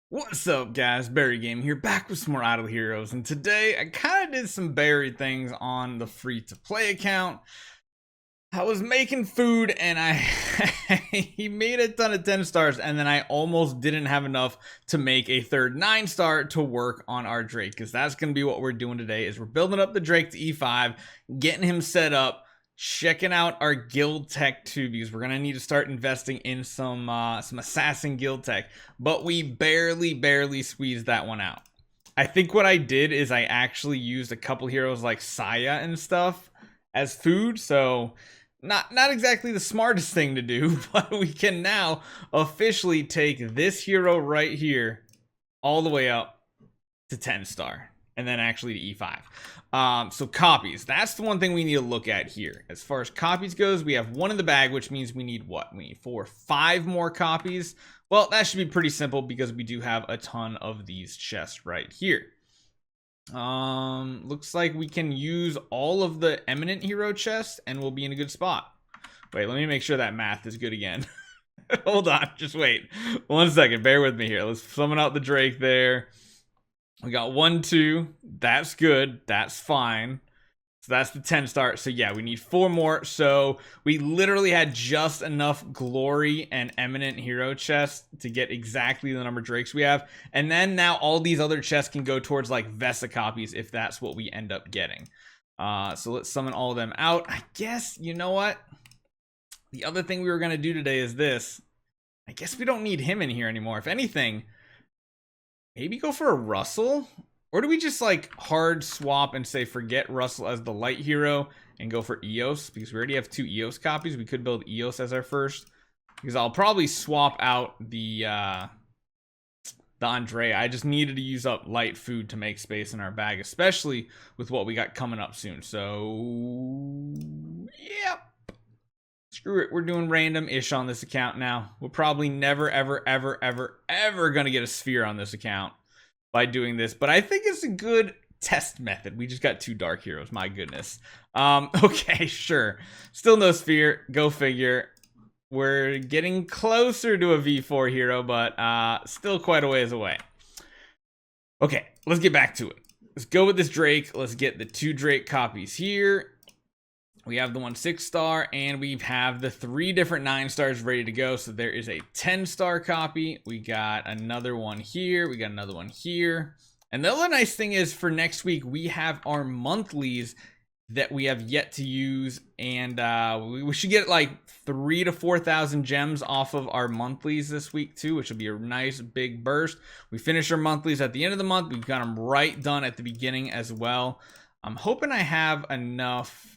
What's up, guys? Barry Game here, back with some more Idle Heroes, and today I kind of did some Barry things on the free-to-play account. I was making food, and he made a ton of 10 stars, and then I almost didn't have enough to make a third 9 star to work on our Drake, because that's going to be what we're doing today, is we're building up the Drake to E5, getting him set up, checking out our guild tech too, because we're gonna need to start investing in some assassin guild tech, but we barely squeezed that one out. I think what I did is I actually used a couple heroes like Saya and stuff as food, so not exactly the smartest thing to do, but we can now officially take this hero right here all the way up to 10 star. And then actually to E5. So copies, that's the one thing we need to look at here. As far as copies goes, we have 1 in the bag, which means we need what? We need 5 more copies. Well, that should be pretty simple because we do have a ton of these chests right here. Looks like we can use all of the eminent hero chests and we'll be in a good spot. Wait, let me make sure that math is good again. Hold on, just wait 1 second, bear with me here. Let's summon out the Drake there. We got 1, 2. That's good. That's fine. So that's the 10 star. So yeah, we need 4 more. So we literally had just enough glory and eminent hero chests to get exactly the number of Drakes we have. And then now all these other chests can go towards like Vesa copies if that's what we end up getting. So let's summon all of them out. I guess, you know what? The other thing we were going to do today is this. I guess we don't need him in here anymore. If anything, maybe go for a Russell? Or do we just like hard swap and say forget Russell as the light hero and go for Eos? Because we already have 2 Eos copies. We could build Eos as our first. Because I'll probably swap out the Andre. I just needed to use up light food to make space in our bag, especially with what we got coming up soon. So, yep. Screw it, we're doing random-ish on this account now. We're probably never, ever gonna get a sphere on this account by doing this, but I think it's a good test method. We just got 2 dark heroes, my goodness. Okay, sure. Still no sphere, go figure. We're getting closer to a V4 hero, but still quite a ways away. Okay, let's get back to it. Let's go with this Drake. Let's get the 2 Drake copies here. We have the 1 6 star and we have the 3 different 9 stars ready to go. So there is a 10 star copy. We got another one here. We got another one here. And the other nice thing is for next week, we have our monthlies that we have yet to use. And we should get like 3,000 to 4,000 gems off of our monthlies this week too, which will be a nice big burst. We finish our monthlies at the end of the month. We've got them right done at the beginning as well. I'm hoping I have enough.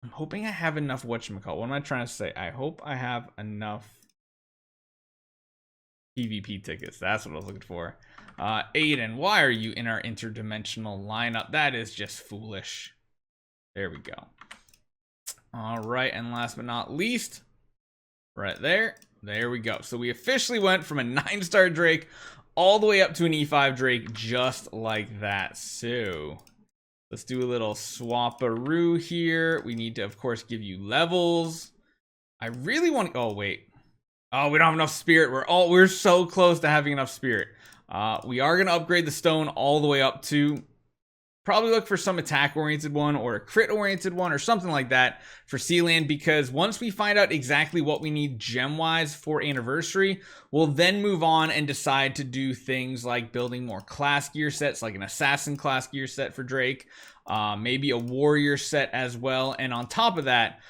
Whatchamacallit. What am I trying to say? I hope I have enough PvP tickets. That's what I was looking for. Aiden, why are you in our interdimensional lineup? That is just foolish. There we go. All right, and last but not least, right there. There we go. So we officially went from a 9 star Drake all the way up to an E5 Drake just like that. So let's do a little swap-a-roo here. We need to, of course, give you levels. I really want to... Oh, wait. Oh, we don't have enough spirit. We're so close to having enough spirit. We are going to upgrade the stone all the way up to... Probably look for some attack-oriented one or a crit-oriented one or something like that for Sealand, because once we find out exactly what we need gem-wise for Anniversary, we'll then move on and decide to do things like building more class gear sets, like an Assassin class gear set for Drake, maybe a Warrior set as well, and on top of that,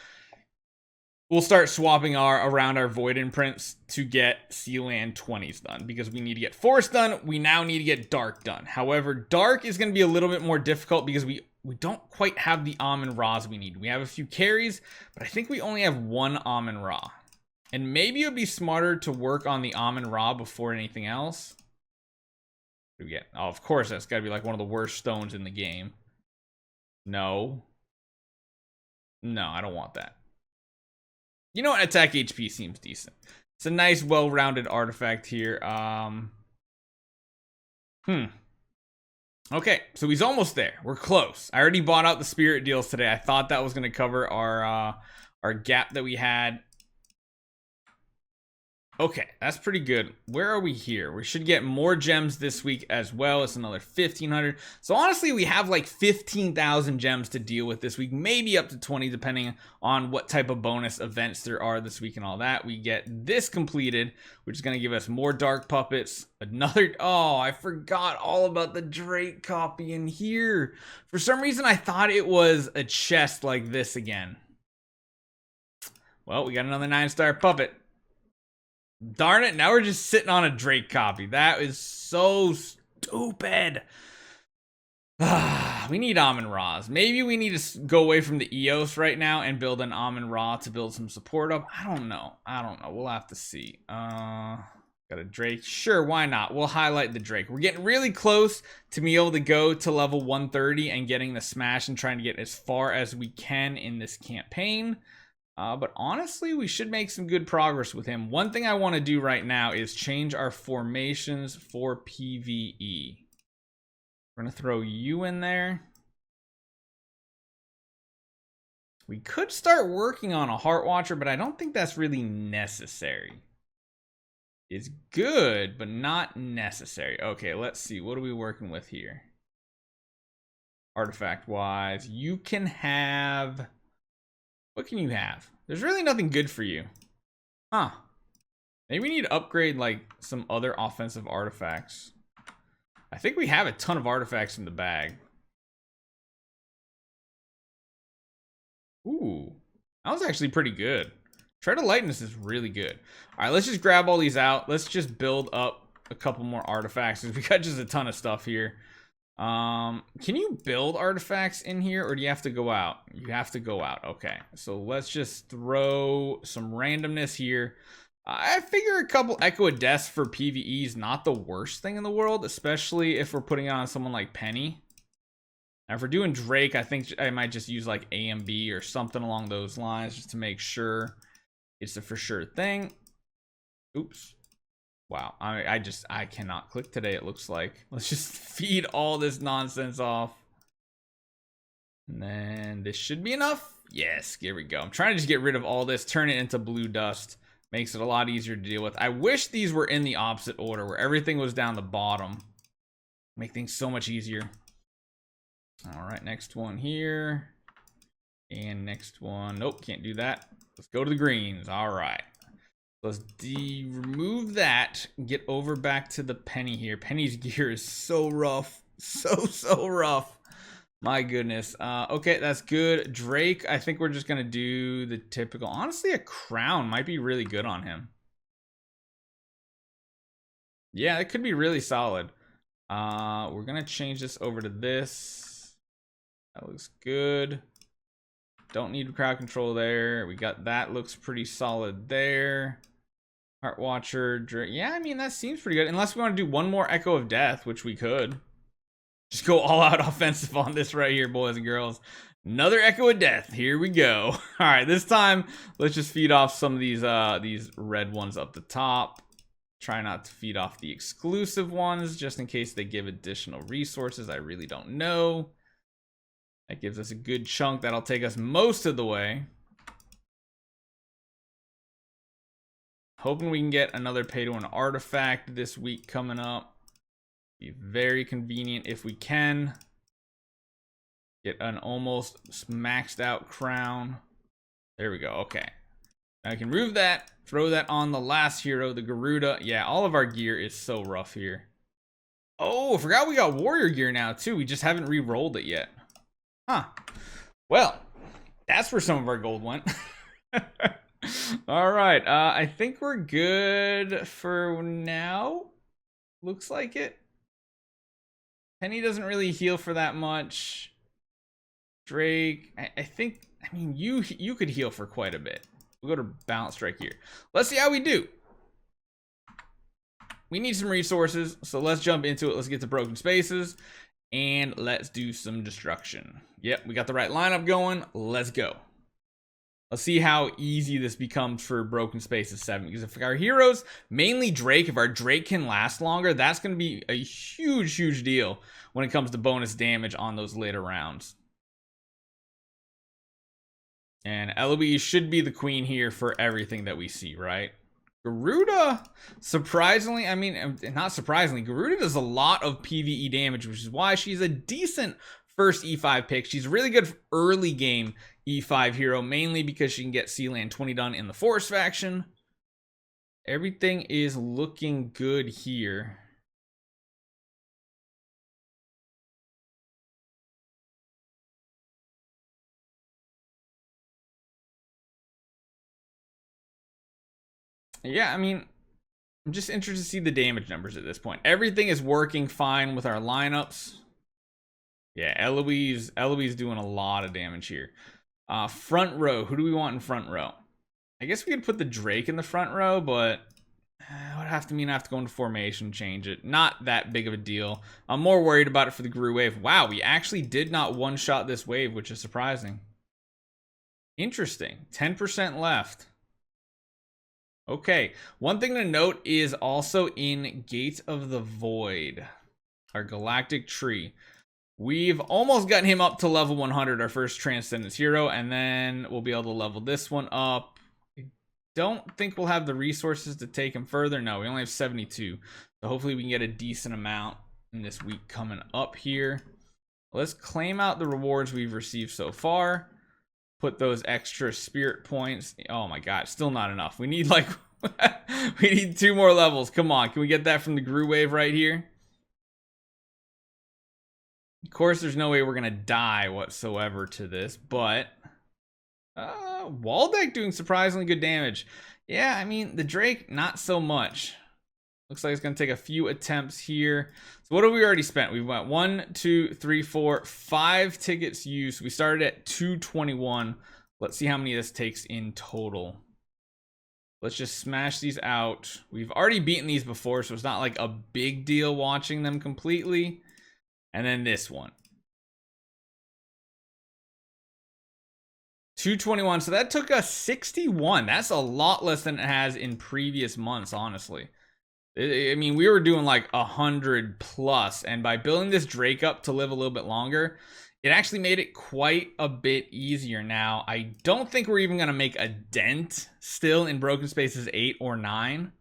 we'll start swapping around our Void Imprints to get Sealand 20s done, because we need to get Forest done. We now need to get Dark done. However, Dark is going to be a little bit more difficult because we don't quite have the Amun-Ra's we need. We have a few carries, but I think we only have 1 Amun-Ra. And maybe it would be smarter to work on the Amun-Ra before anything else. What do we get? Oh, of course, that's got to be like one of the worst stones in the game. No. No, I don't want that. You know what? Attack HP seems decent. It's a nice, well-rounded artifact here. All Okay, so he's almost there. We're close. I already bought out the spirit deals today. I thought that was going to cover our gap that we had. Okay, that's pretty good. Where are we here? We should get more gems this week as well. It's another 1,500. So honestly, we have like 15,000 gems to deal with this week. Maybe up to 20, depending on what type of bonus events there are this week and all that. We get this completed, which is going to give us more dark puppets. Another... Oh, I forgot all about the Drake copy in here. For some reason, I thought it was a chest like this again. Well, we got another 9-star puppet. Darn it, now we're just sitting on a Drake copy. That is so stupid. We need Amun-Ra's. Maybe we need to go away from the EOS right now and build an Amun-Ra to build some support up. I don't know. We'll have to see. Got a Drake. Sure, why not? We'll highlight the Drake. We're getting really close to be able to go to level 130 and getting the smash and trying to get as far as we can in this campaign. But honestly, we should make some good progress with him. One thing I want to do right now is change our formations for PvE. We're going to throw you in there. We could start working on a Heart Watcher, but I don't think that's really necessary. It's good, but not necessary. Okay, let's see. What are we working with here? Artifact-wise, you can have... What can you have? There's really nothing good for you. Huh. Maybe we need to upgrade like some other offensive artifacts. I think we have a ton of artifacts in the bag. Ooh. That was actually pretty good. Tread of Lightness is really good. Alright, let's just grab all these out. Let's just build up a couple more artifacts, because we got just a ton of stuff here. Can you build artifacts in here, or do you have to go out? You have to go out. Okay, so let's just throw some randomness here. I figure a couple Echo of Deaths for PvE is not the worst thing in the world, especially if we're putting it on someone like Penny. Now, if we're doing Drake, I think I might just use like A and B or something along those lines, just to make sure it's a for sure thing. Oops. Wow, I cannot click today, it looks like. Let's just feed all this nonsense off. And then this should be enough. Yes, here we go. I'm trying to just get rid of all this, turn it into blue dust. Makes it a lot easier to deal with. I wish these were in the opposite order, where everything was down the bottom. Make things so much easier. All right, next one here. And next one. Nope, can't do that. Let's go to the greens. All right. Let's remove that, get over back to the Penny here. Penny's gear is so rough. So rough. My goodness. Okay, that's good. Drake, I think we're just going to do the typical. Honestly, a crown might be really good on him. Yeah, it could be really solid. We're going to change this over to this. That looks good. Don't need crowd control there. We got that. Looks pretty solid there. Heart Watcher, yeah, I mean, that seems pretty good. Unless we want to do one more Echo of Death, which we could. Just go all out offensive on this right here, boys and girls. Another Echo of Death. Here we go. All right, this time, let's just feed off some of these red ones up the top. Try not to feed off the exclusive ones, just in case they give additional resources. I really don't know. That gives us a good chunk. That'll take us most of the way. Hoping we can get another pay to an artifact this week coming up. Be very convenient if we can. Get an almost maxed out crown. There we go. Okay. Now I can remove that. Throw that on the last hero, the Garuda. Yeah, all of our gear is so rough here. Oh, I forgot we got warrior gear now too. We just haven't re-rolled it yet. Huh. Well, that's where some of our gold went. All right, I think we're good for now. Looks like it. Penny doesn't really heal for that much. Drake, I mean, you could heal for quite a bit. We'll go to Balance Strike here. Let's see how we do. We need some resources, so let's jump into it. Let's get to Broken Spaces, and let's do some destruction. Yep, we got the right lineup going. Let's go. Let's see how easy this becomes for Broken Spaces 7. Because if our heroes, mainly Drake, if our Drake can last longer, that's going to be a huge, huge deal when it comes to bonus damage on those later rounds. And Eloise should be the queen here for everything that we see, right? Garuda, surprisingly, I mean, not surprisingly, Garuda does a lot of PvE damage, which is why she's a decent first E5 pick. She's really good for early game E5 hero, mainly because she can get Sealand 20 done in the Forest faction. Everything is looking good here. Yeah, I mean, I'm just interested to see the damage numbers at this point. Everything is working fine with our lineups. Yeah, Eloise doing a lot of damage here. Front row, who do we want in front row? I guess we could put the Drake in the front row, but it would have to mean I have to go into formation, change it. Not that big of a deal. I'm more worried about it for the Gru wave. Wow, we actually did not one-shot this wave, which is surprising. Interesting. 10% left. Okay, one thing to note is also in Gate of the Void, our galactic tree. We've almost gotten him up to level 100, our first Transcendence hero, and then we'll be able to level this one up. I don't think we'll have the resources to take him further. No, we only have 72. So hopefully we can get a decent amount in this week coming up here. Let's claim out the rewards we've received so far. Put those extra spirit points. Oh my god, still not enough. We need like we need 2 more levels. Come on, can we get that from the Gru wave right here? Of course, there's no way we're gonna die whatsoever to this, but Waldeck doing surprisingly good damage. Yeah, I mean the Drake not so much. Looks like it's gonna take a few attempts here. So what have we already spent? We went 1, 2, 3, 4, 5 tickets used. We started at 221. Let's see how many this takes in total. Let's just smash these out. We've already beaten these before, so it's not like a big deal watching them completely. And then this one. 221. So that took us 61. That's a lot less than it has in previous months, honestly. I mean, we were doing like 100 plus, and by building this Drake up to live a little bit longer, it actually made it quite a bit easier. Now, I don't think we're even going to make a dent still in Broken Spaces 8 or 9.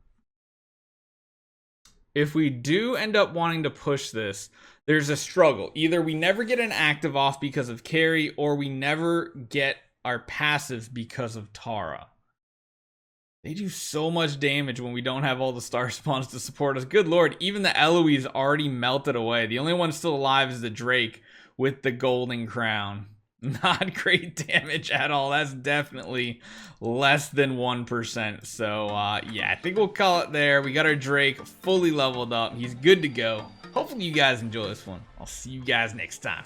If we do end up wanting to push this, there's a struggle. Either we never get an active off because of carry, or we never get our passive because of Tara. They do so much damage when we don't have all the star spawns to support us. Good lord, even the Eloise already melted away. The only one still alive is the Drake with the golden crown. Not great damage at all. That's definitely less than 1%. So, yeah, I think we'll call it there. We got our Drake fully leveled up. He's good to go. Hopefully you guys enjoy this one. I'll see you guys next time.